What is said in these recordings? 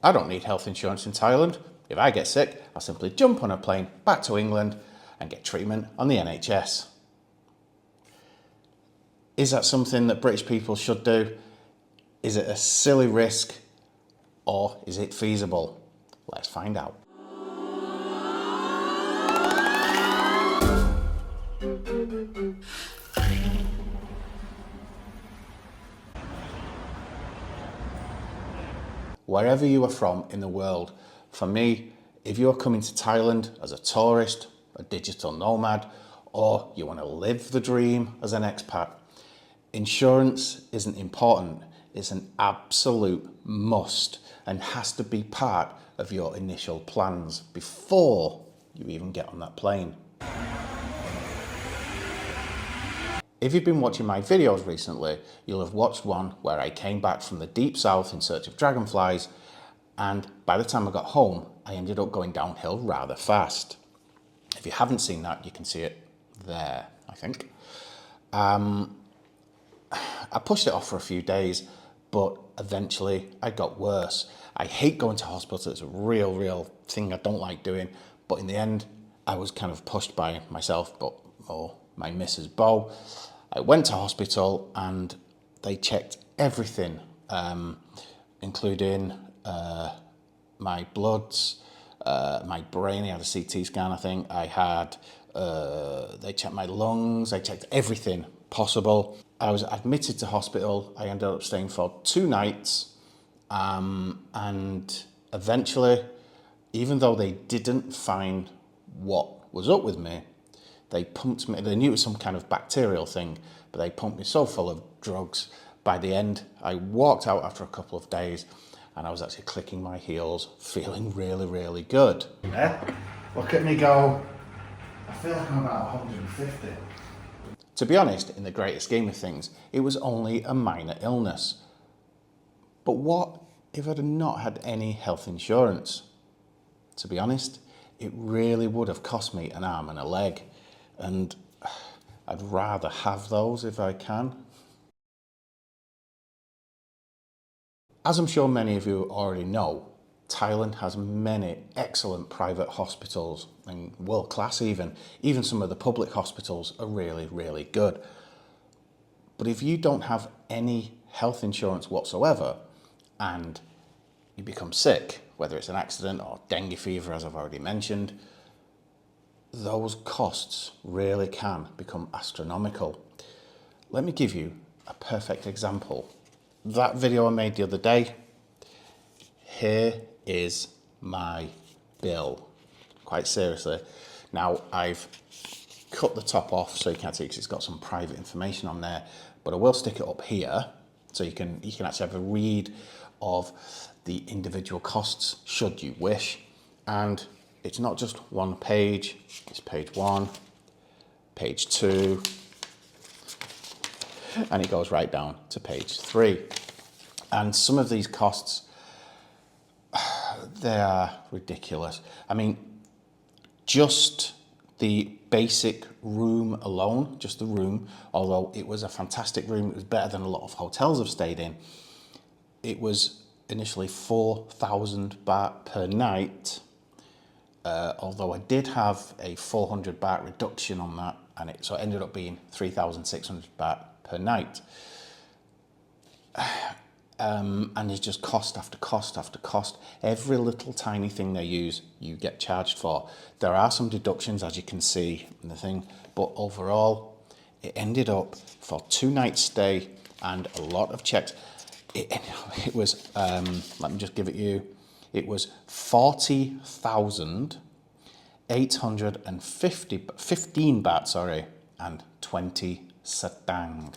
I don't need health insurance in Thailand. If I get sick, I'll simply jump on a plane back to England and get treatment on the NHS. Is that something that British people should do? Is it a silly risk or is it feasible? Let's find out. Wherever you are from in the world, for me, if you're coming to Thailand as a tourist, a digital nomad, or you want to live the dream as an expat, insurance isn't important. It's an absolute must and has to be part of your initial plans before you even get on that plane. If you've been watching my videos recently, you'll have watched one where I came back from the deep south in search of dragonflies, and by the time I got home, I ended up going downhill rather fast. If you haven't seen that, you can see it there, I think. I pushed it off for a few days, but eventually I got worse. I hate going to hospital. It's a real thing I don't like doing. But in the end, I was kind of pushed by myself, but more my Mrs. Bo. I went to hospital and they checked everything, including my bloods, my brain. I had a CT scan, I think. I had, they checked my lungs. They checked everything possible. I was admitted to hospital. I ended up staying for 2 nights. And eventually, even though they didn't find what was up with me, they pumped me. They knew it was some kind of bacterial thing, but they pumped me so full of drugs. By the end, I walked out after a couple of days and I was actually clicking my heels, feeling really good. Yeah, look at me go. I feel like I'm about 150. To be honest, in the greater scheme of things, it was only a minor illness. But what if I'd not had any health insurance? To be honest, it really would have cost me an arm and a leg. And I'd rather have those if I can. As I'm sure many of you already know, Thailand has many excellent private hospitals and world class even. Even some of the public hospitals are really good. But if you don't have any health insurance whatsoever and you become sick, whether it's an accident or dengue fever, as I've already mentioned, those costs really can become astronomical. Let me give you a perfect example. That video I made the other day, here is my bill, quite seriously. Now I've cut the top off so you can't see because it's got some private information on there, but I will stick it up here so you can actually have a read of the individual costs should you wish. And it's not just one page, it's page 1, page 2, and it goes right down to page 3. And some of these costs, they are ridiculous. I mean, just the basic room alone, just the room, although it was a fantastic room, it was better than a lot of hotels I've stayed in. It was initially 4,000 baht per night. Although I did have a 400 baht reduction on that, and so it ended up being 3,600 baht per night. And it's just cost after cost after cost. Every little tiny thing they use, you get charged for. There are some deductions, as you can see in the thing, but overall, it ended up for 2 nights stay and a lot of checks. It was, let me just give it you. It was 40,815 baht, sorry, and 20 satang.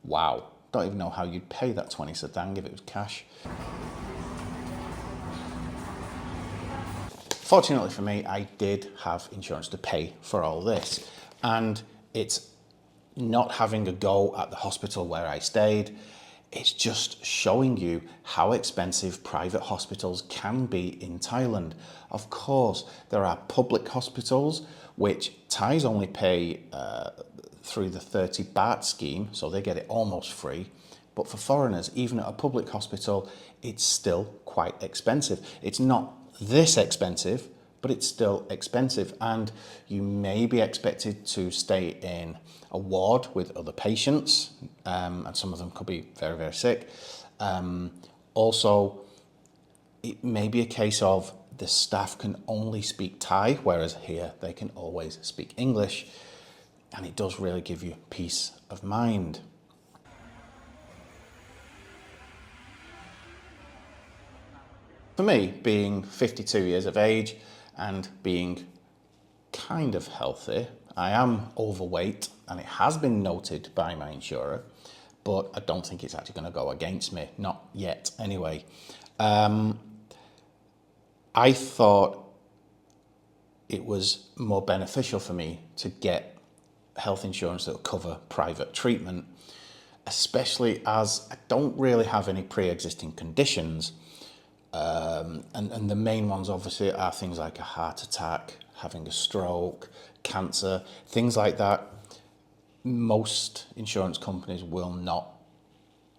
Wow, don't even know how you'd pay that 20 satang if it was cash. Fortunately for me, I did have insurance to pay for all this, and it's not having a go at the hospital where I stayed. It's just showing you how expensive private hospitals can be in Thailand. Of course, there are public hospitals which Thais only pay through the 30 baht scheme, so they get it almost free. But for foreigners, even at a public hospital, it's still quite expensive. It's not this expensive, but it's still expensive. And you may be expected to stay in a ward with other patients, and some of them could be very, very sick. Also, it may be a case of the staff can only speak Thai, whereas here they can always speak English, and it does really give you peace of mind. For me, being 52 years of age and being kind of healthy, I am overweight, and it has been noted by my insurer, but I don't think it's actually going to go against me, not yet anyway. I thought it was more beneficial for me to get health insurance that will cover private treatment, especially as I don't really have any pre-existing conditions. And the main ones obviously are things like a heart attack, having a stroke, cancer, things like that. Most insurance companies will not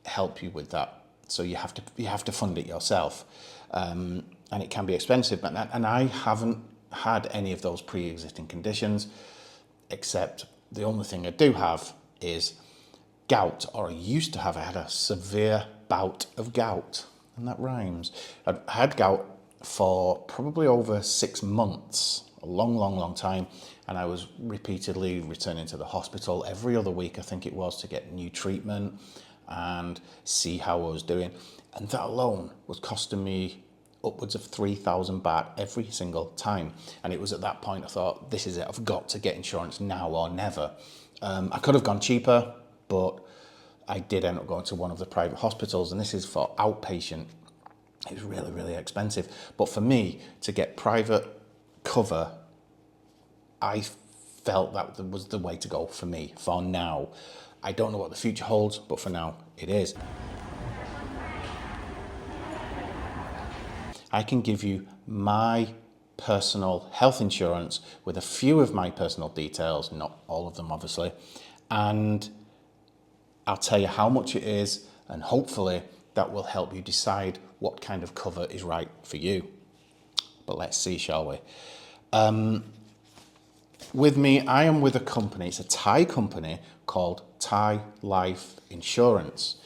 help you with that, so you have to fund it yourself, and it can be expensive. And I haven't had any of those pre-existing conditions, except the only thing I do have is gout, or I used to have. I had a severe bout of gout, and that rhymes. I had gout for probably over 6 months, a long time, and I was repeatedly returning to the hospital every other week, I think it was, to get new treatment and see how I was doing. And that alone was costing me upwards of 3,000 baht every single time. And it was at that point I thought, this is it, I've got to get insurance now or never. I could have gone cheaper, but I did end up going to one of the private hospitals, and this is for outpatient. It's really, really expensive. But for me, to get private cover, I felt that was the way to go for me for now. I don't know what the future holds, but for now, it is. I can give you my personal health insurance with a few of my personal details, not all of them obviously, and I'll tell you how much it is, and hopefully that will help you decide what kind of cover is right for you. But let's see, shall we? With me, I am with a company, it's a Thai company called Thai Life Insurance.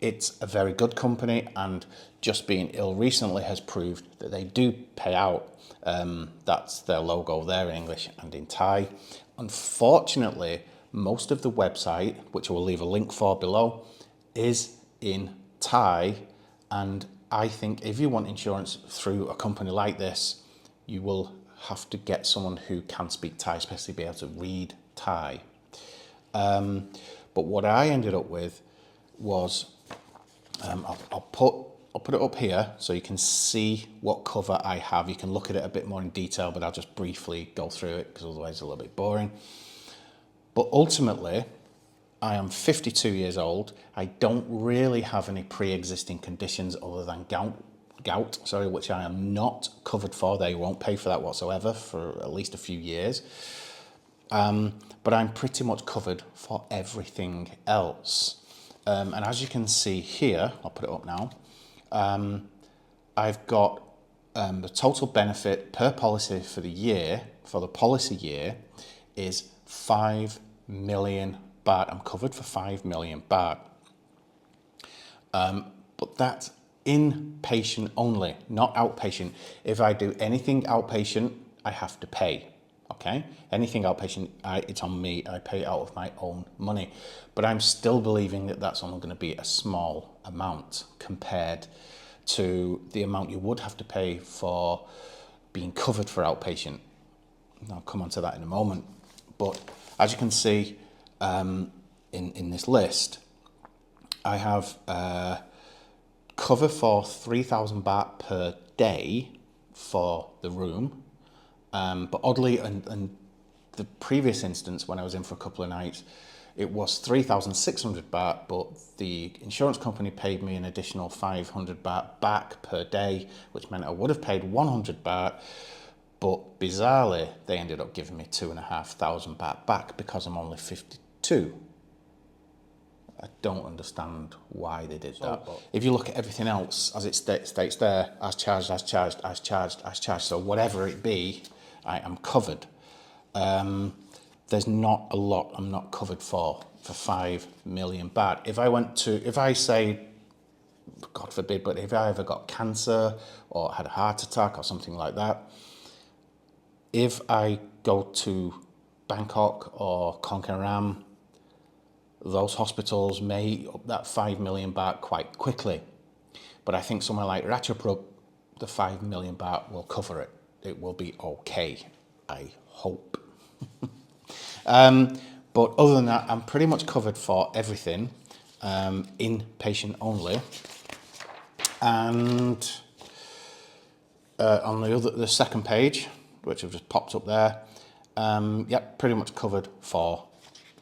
It's a very good company, and just being ill recently has proved that they do pay out. That's their logo there in English and in Thai. Unfortunately, most of the website, which I will leave a link for below, is in Thai, and I think if you want insurance through a company like this, you will have to get someone who can speak Thai, especially be able to read Thai. But what I ended up with was, I'll put it up here so you can see what cover I have. You can look at it a bit more in detail, but I'll just briefly go through it because otherwise it's a little bit boring. But ultimately, I am 52 years old. I don't really have any pre-existing conditions other than gout, which I am not covered for. They won't pay for that whatsoever for at least a few years. But I'm pretty much covered for everything else. And as you can see here, I'll put it up now, I've got the total benefit per policy for the policy year is 5 million baht. I'm covered for 5 million baht. But that's inpatient only, not outpatient. If I do anything outpatient, I have to pay. Okay, anything outpatient, it's on me. I pay out of my own money. But I'm still believing that that's only going to be a small amount compared to the amount you would have to pay for being covered for outpatient. And I'll come on to that in a moment. But as you can see in this list, I have cover for 3,000 baht per day for the room. But oddly, and the previous instance when I was in for a couple of nights, it was 3,600 baht, but the insurance company paid me an additional 500 baht back per day, which meant I would have paid 100 baht, but bizarrely, they ended up giving me 2,500 baht back because I'm only 52. I don't understand why they did that. If you look at everything else, as it states there, as charged, as charged, as charged, as charged, so whatever it be, I am covered. There's not a lot I'm not covered for 5 million baht. If I say, God forbid, but if I ever got cancer or had a heart attack or something like that, if I go to Bangkok or Khon, those hospitals may eat up that 5 million baht quite quickly. But I think somewhere like Ratchapruk, the 5 million baht will cover it. It will be okay, I hope. But other than that, I'm pretty much covered for everything, inpatient only. And on the second page, which I've just popped up there, yep, pretty much covered for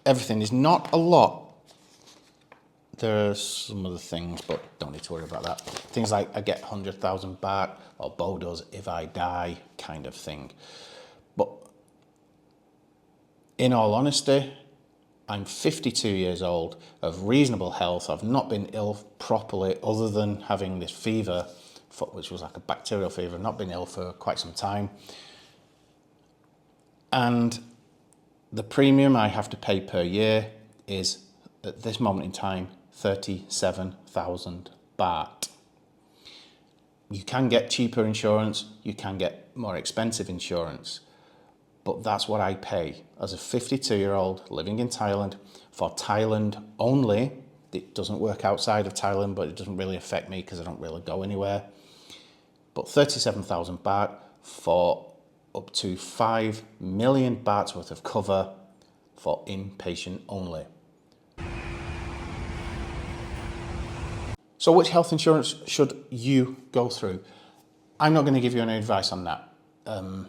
everything. There's not a lot. There's some other things, but don't need to worry about that. Things like I get 100,000 baht, or Bo does if I die, kind of thing. But in all honesty, I'm 52 years old, of reasonable health. I've not been ill properly other than having this fever, which was like a bacterial fever. I've not been ill for quite some time. And the premium I have to pay per year is, at this moment in time, 37,000 baht. You can get cheaper insurance, you can get more expensive insurance, but that's what I pay as a 52-year-old living in Thailand, for Thailand only. It doesn't work outside of Thailand, but it doesn't really affect me because I don't really go anywhere. But 37,000 baht for up to 5 million bahts worth of cover for inpatient only. So which health insurance should you go through? I'm not going to give you any advice on that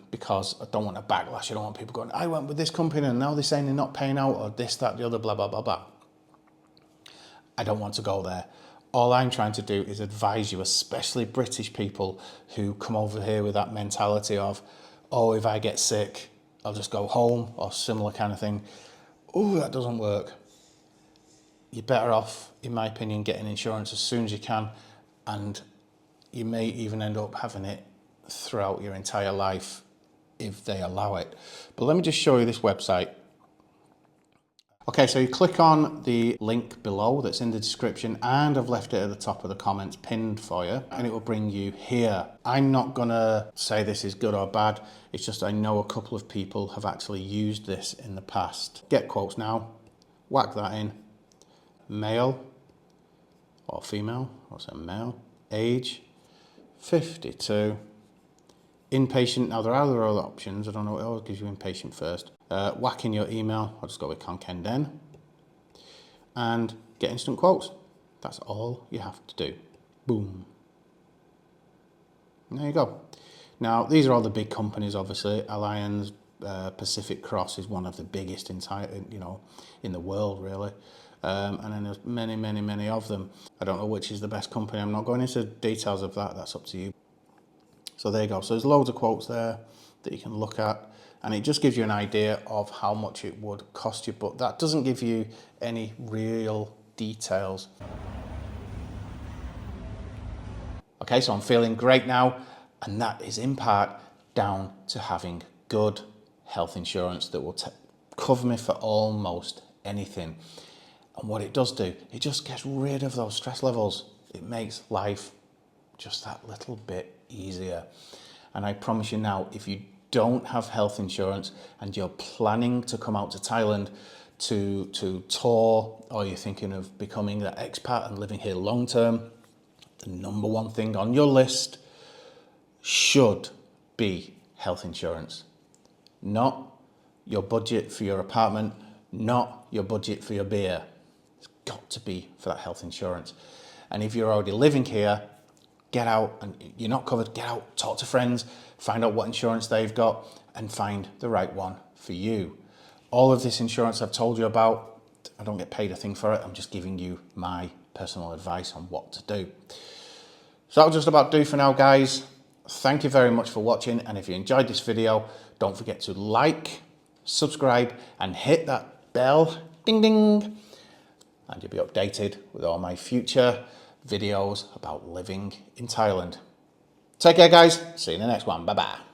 because I don't want a backlash. I don't want people going, I went with this company and now they're saying they're not paying out, or this, that, the other, blah, blah, blah, blah. I don't want to go there. All I'm trying to do is advise you, especially British people who come over here with that mentality of, oh, if I get sick, I'll just go home, or similar kind of thing. Oh, that doesn't work. You're better off, in my opinion, getting insurance as soon as you can, and you may even end up having it throughout your entire life if they allow it. But let me just show you this website. Okay, so you click on the link below that's in the description, and I've left it at the top of the comments pinned for you, and it will bring you here. I'm not gonna say this is good or bad, it's just I know a couple of people have actually used this in the past. Get quotes now, whack that in. Male or female, what's a male? Age, 52. Inpatient, now there are other options, I don't know, it always gives you inpatient first. Whack in your email, I'll just go with Kaen then, and get instant quotes. That's all you have to do. Boom. And there you go. Now, these are all the big companies, obviously. Allianz, Pacific Cross is one of the biggest in the world, really. And then there's many, many, many of them. I don't know which is the best company. I'm not going into details of that. That's up to you. So there you go. So there's loads of quotes there that you can look at, and it just gives you an idea of how much it would cost you, but that doesn't give you any real details. Okay, so I'm feeling great now, and that is in part down to having good health insurance that will cover me for almost anything. And what it does do, it just gets rid of those stress levels. It makes life just that little bit easier. And I promise you now, if you don't have health insurance and you're planning to come out to Thailand to tour, or you're thinking of becoming an expat and living here long term, the number one thing on your list should be health insurance. Not your budget for your apartment, not your budget for your beer. It's got to be for that health insurance. And if you're already living here, get out, and you're not covered, get out, talk to friends, find out what insurance they've got, and find the right one for you. All of this insurance I've told you about, I don't get paid a thing for it. I'm just giving you my personal advice on what to do. So that'll just about do for now, guys. Thank you very much for watching, and if you enjoyed this video, don't forget to like, subscribe, and hit that bell, ding ding. and you'll be updated with all my future videos about living in Thailand. Take care, guys. See you in the next one. Bye-bye.